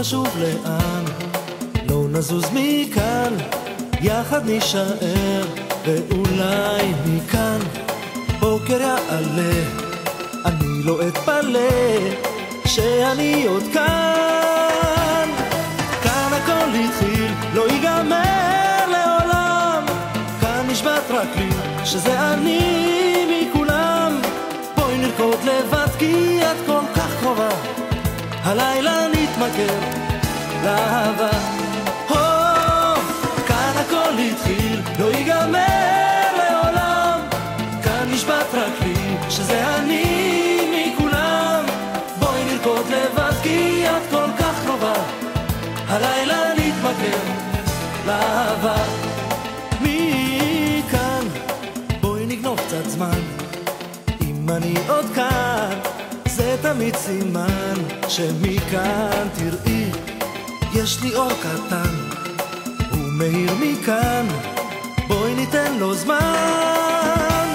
חשוב לאן, לא נזוז מכאן, יחד נשאר, ואולי מכאן בוקר יעלה. אני לא אתפלא שאני עוד כאן. כאן הכל התחיל, לא ייגמר לעולם. כאן נשבעת רק לי שזה אני מכולם. בואי נרקוד לבד כי את כל כך קרובה, הלילה נתמכר לאהבה. כאן הכל התחיל, לא ייגמר לעולם. כאן נשבעת רק לי שזה אני מכולם. בואי נרקוד לבד כי את כל כך קרובה, הלילה נתמכר לאהבה. מכאן בואי נגנוב קצת זמן, אם אני עוד כאן זה תמיד סימן שמכאן תראי יש לי אור קטן, הוא מאיר מכאן, בואי ניתן לו זמן.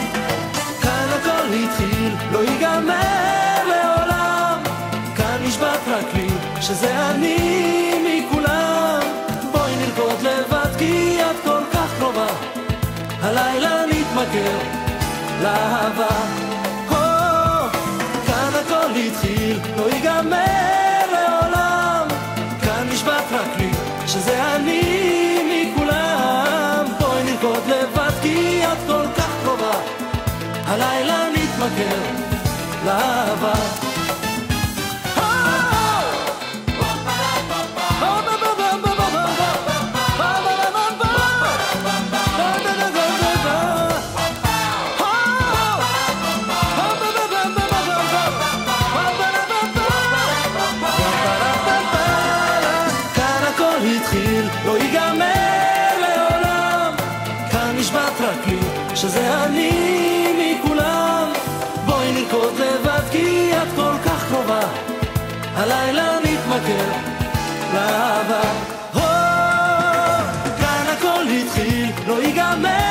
כאן הכל התחיל, לא ייגמר לעולם. כאן נשבעת רק לי שזה אני מכולם. בואי נרקוד לבד כי את כל כך קרובה, הלילה נתמכר לאהבה. כאן הכל התחיל, לא ייגמר לעולם. כאן נשבעת רק לי שזה אני מכולם. בואי נרקוד לבד כי את כל כך קרובה, הלילה נתמכר לאהבה. לא ייגמר לעולם. כאן נשבעת רק לי שזה אני מכולם. בואי נרקוד לבד כי את כל כך קרובה, הלילה נתמכר לאהבה. כאן הכל התחיל, לא ייגמר